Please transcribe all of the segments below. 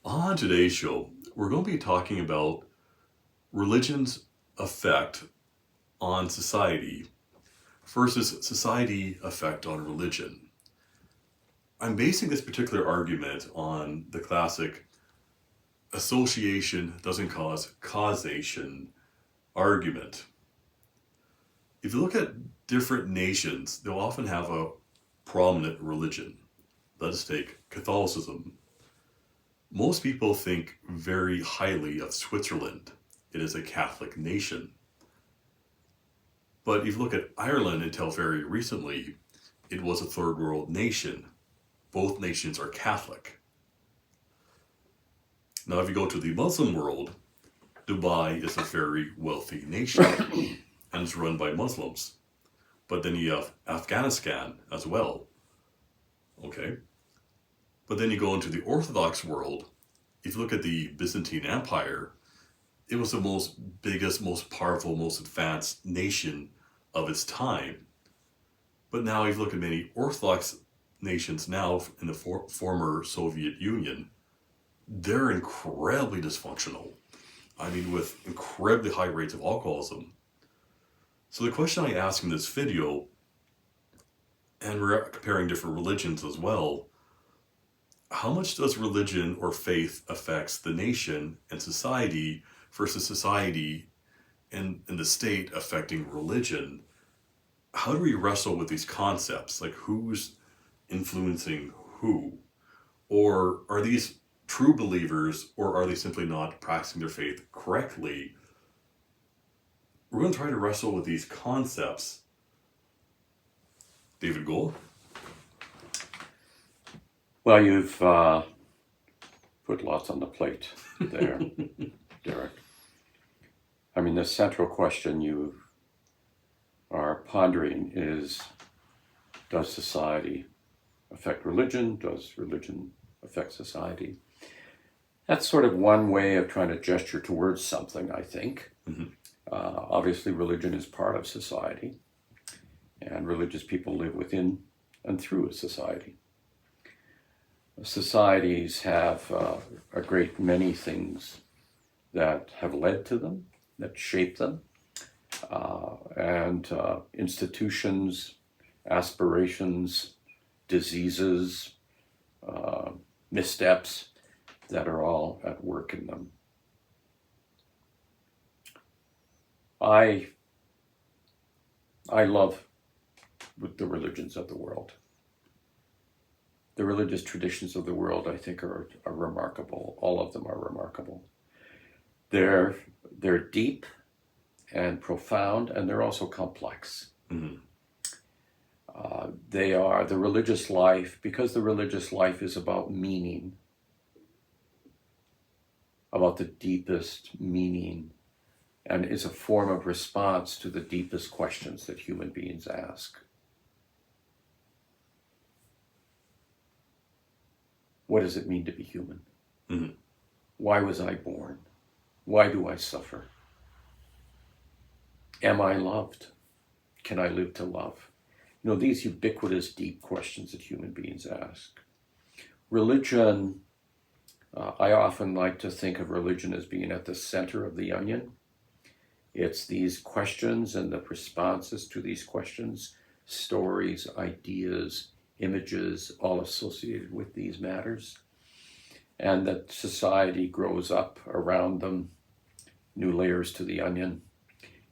On today's show, we're going to be talking about religion's effect on society versus society effect on religion. I'm basing this particular argument on the classic association doesn't cause causation argument. If you look at different nations, they'll often have a prominent religion. Let us take Catholicism. Most people think very highly of Switzerland. It is a Catholic nation. But if you look at Ireland until very recently, it was a third world nation. Both nations are Catholic. Now, if you go to the Muslim world, Dubai is a very wealthy nation and it's run by Muslims. But then you have Afghanistan as well. Okay? But then you go into the Orthodox world. If you look at the Byzantine Empire, it was the biggest, most powerful, most advanced nation of its time. But now if you look at many Orthodox nations now in the former Soviet Union, they're incredibly dysfunctional. I mean, with incredibly high rates of alcoholism. So the question I ask in this video, and we're comparing different religions as well, how much does religion or faith affects the nation and society versus society and the state affecting religion? How do we wrestle with these concepts? Like, who's influencing who? Or are these true believers, or are they simply not practicing their faith correctly? We're going to try to wrestle with these concepts. David Gold? Well, you've put lots on the plate there, Derek. I mean, the central question you are pondering is, does society affect religion? Does religion affect society? That's sort of one way of trying to gesture towards something, I think. Mm-hmm. Obviously, religion is part of society, and religious people live within and through a society. Societies have a great many things that have led to them, that shape them, and institutions, aspirations, diseases, missteps that are all at work in them. I love the religions of the world. The religious traditions of the world, I think, are remarkable. All of them are remarkable. They're deep and profound, and they're also complex. Mm-hmm. They are the religious life, because the religious life is about meaning, about the deepest meaning, and is a form of response to the deepest questions that human beings ask. What does it mean to be human? Mm-hmm. Why was I born? Why do I suffer? Am I loved? Can I live to love? You know, these ubiquitous, deep questions that human beings ask. Religion, I often like to think of religion as being at the center of the onion. It's these questions and the responses to these questions, stories, ideas, images, all associated with these matters, and that society grows up around them, new layers to the onion,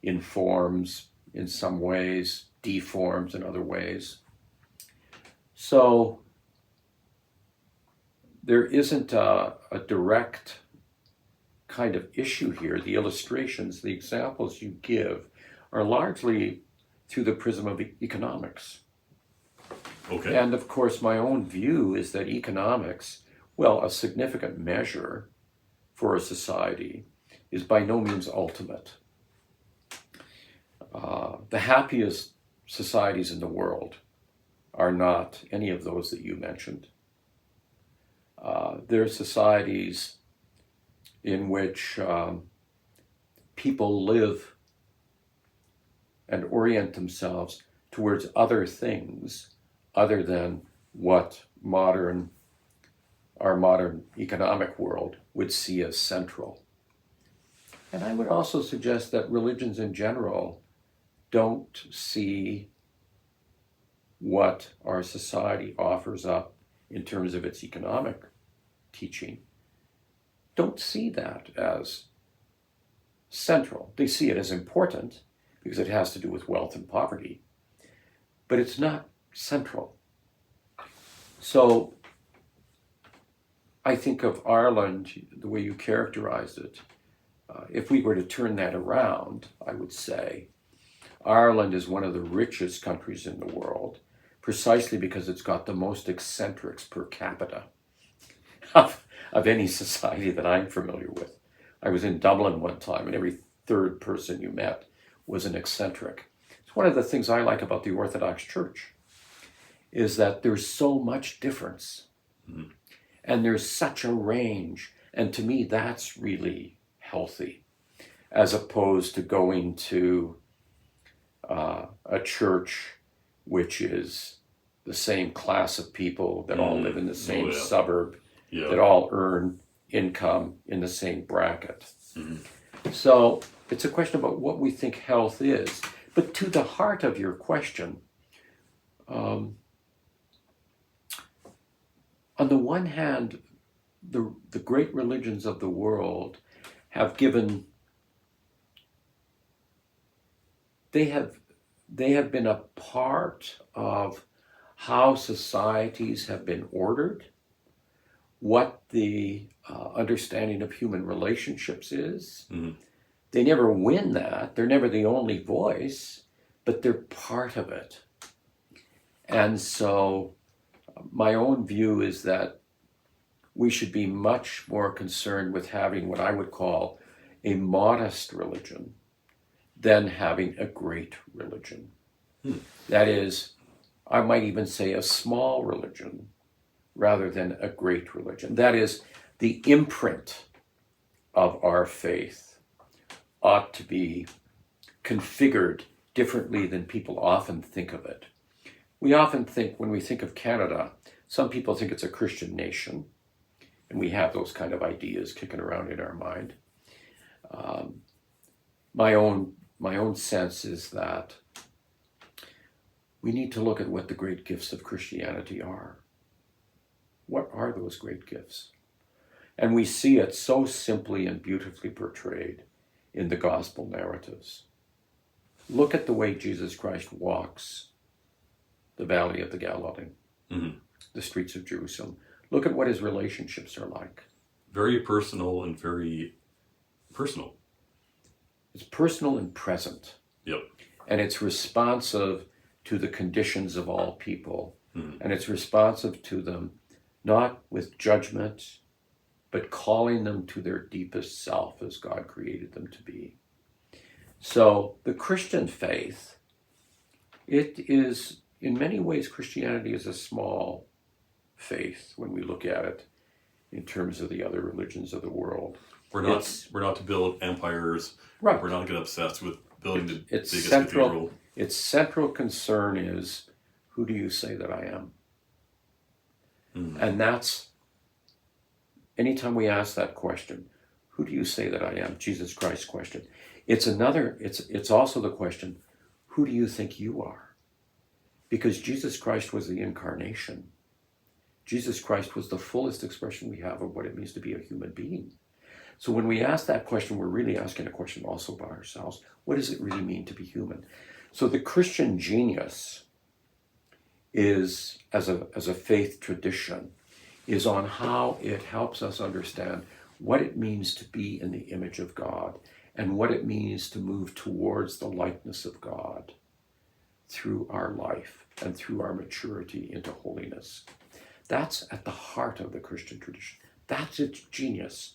informs in some ways, deforms in other ways. So there isn't a direct kind of issue here. The illustrations, the examples you give are largely through the prism of economics. Okay. And of course, my own view is that economics, well, a significant measure for a society, is by no means ultimate. The happiest societies in the world are not any of those that you mentioned. They're societies in which people live and orient themselves towards other things other than what modern our modern economic world would see as central. And I would also suggest that religions in general don't see what our society offers up in terms of its economic teaching, don't see that as central. They see it as important because it has to do with wealth and poverty, but it's not central. So I think of Ireland, the way you characterized it, if we were to turn that around, I would say Ireland is one of the richest countries in the world, precisely because it's got the most eccentrics per capita of any society that I'm familiar with. I was in Dublin one time, and every third person you met was an eccentric. It's one of the things I like about the Orthodox Church, is that there's so much difference, and there's such a range, and to me that's really healthy, as opposed to going to a church which is the same class of people that all live in the same suburb, that all earn income in the same bracket. So it's a question about what we think health is. But to the heart of your question, on the one hand, the great religions of the world have given, they have been a part of how societies have been ordered, what the understanding of human relationships is. They never win that. They're never the only voice, but they're part of it. And so my own view is that we should be much more concerned with having what I would call a modest religion than having a great religion. That is, I might even say a small religion rather than a great religion. That is, the imprint of our faith ought to be configured differently than people often think of it. We often think, when we think of Canada, some people think it's a Christian nation, and we have those kind of ideas kicking around in our mind. My own sense is that we need to look at what the great gifts of Christianity are. What are those great gifts? And we see it so simply and beautifully portrayed in the gospel narratives. Look at the way Jesus Christ walks the valley of the Galilee, the streets of Jerusalem. Look at what his relationships are like. Very personal and very personal. It's personal and present. Yep. And it's responsive to the conditions of all people. And it's responsive to them, not with judgment, but calling them to their deepest self as God created them to be. So the Christian faith, it is, in many ways, Christianity is a small faith when we look at it in terms of the other religions of the world. We're not to build empires. Right. We're not to get obsessed with building the Its biggest central, cathedral. its central concern is, who do you say that I am? And that's, anytime we ask that question, who do you say that I am? Jesus Christ's question. It's also the question, who do you think you are? Because Jesus Christ was the incarnation. Jesus Christ was the fullest expression we have of what it means to be a human being. So when we ask that question, we're really asking a question also about ourselves. What does it really mean to be human? So the Christian genius is, as a faith tradition, is on how it helps us understand what it means to be in the image of God and what it means to move towards the likeness of God through our life and through our maturity into holiness. That's at the heart of the Christian tradition. That's its genius.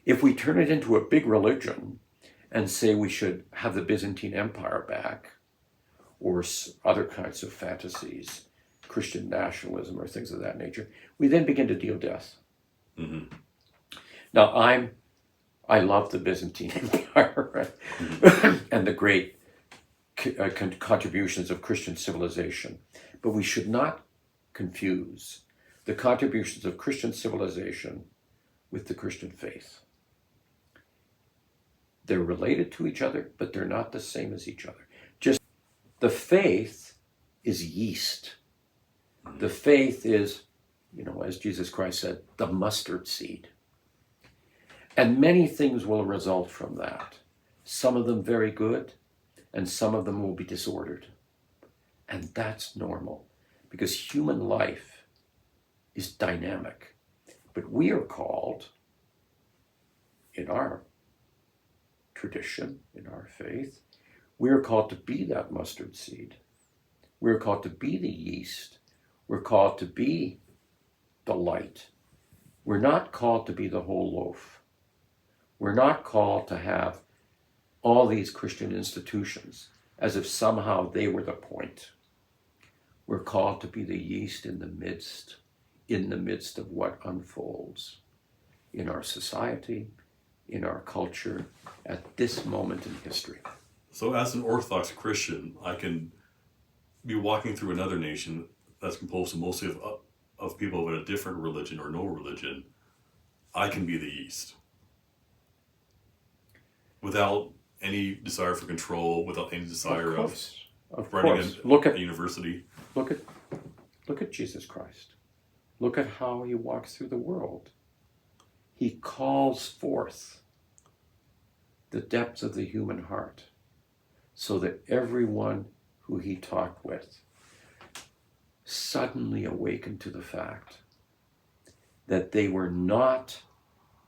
If we turn it into a big religion and say we should have the Byzantine Empire back, or other kinds of fantasies, Christian nationalism or things of that nature, we then begin to deal death. Now, I love the Byzantine Empire and the great contributions of Christian civilization, but we should not confuse the contributions of Christian civilization with the Christian faith. They're related to each other, but they're not the same as each other. Just the faith is yeast. The faith is, as Jesus Christ said, the mustard seed. And many things will result from that. Some of them very good, and some of them will be disordered. And that's normal, because human life is dynamic. But we are called, in our tradition, in our faith, we are called to be that mustard seed. We're called to be the yeast. We're called to be the light. We're not called to be the whole loaf. We're not called to have all these Christian institutions as if somehow they were the point. We're called to be the yeast in the midst of what unfolds in our society, in our culture, at this moment in history. So as an Orthodox Christian, I can be walking through another nation that's composed mostly of people with a different religion or no religion. I can be the yeast. Without any desire for control, without any desire of running a university. Look at Jesus Christ. Look at how he walks through the world. He calls forth the depths of the human heart so that everyone who he talked with suddenly awakened to the fact that they were not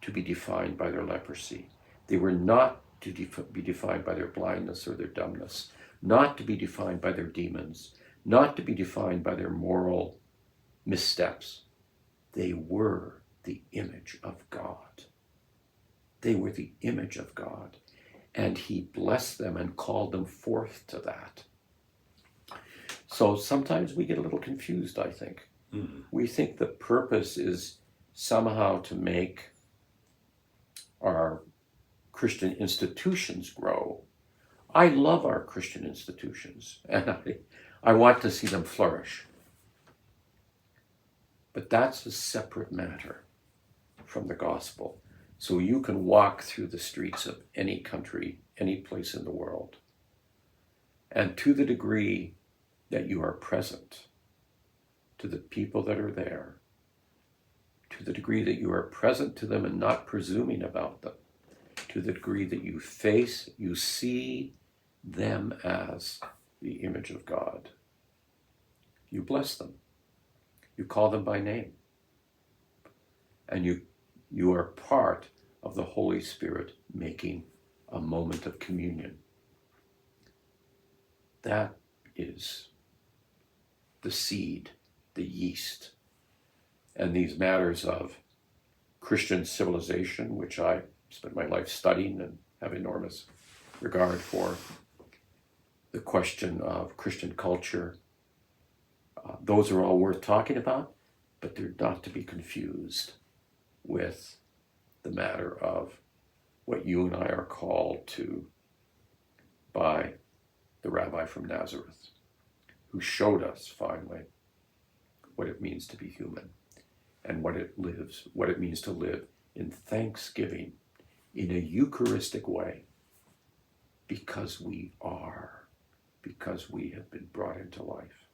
to be defined by their leprosy. They were not to be defined by their blindness or their dumbness, not to be defined by their demons, not to be defined by their moral missteps. They were the image of God. They were the image of God. And he blessed them and called them forth to that. So sometimes we get a little confused, I think. Mm-hmm. We think the purpose is somehow to make our Christian institutions grow. I love our Christian institutions, and I want to see them flourish. But that's a separate matter from the gospel. So you can walk through the streets of any country, any place in the world, and to the degree that you are present to the people that are there, to the degree that you are present to them and not presuming about them, to the degree that you see them as the image of God, you bless them. You call them by name. And you are part of the Holy Spirit making a moment of communion. That is the seed, the yeast. And these matters of Christian civilization, which I spent my life studying and have enormous regard for, the question of Christian culture, those are all worth talking about, but they're not to be confused with the matter of what you and I are called to by the rabbi from Nazareth, who showed us finally what it means to be human and what it means to live in thanksgiving in a Eucharistic way, because we have been brought into life.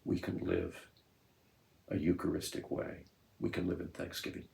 We can live a Eucharistic way. We can live in thanksgiving.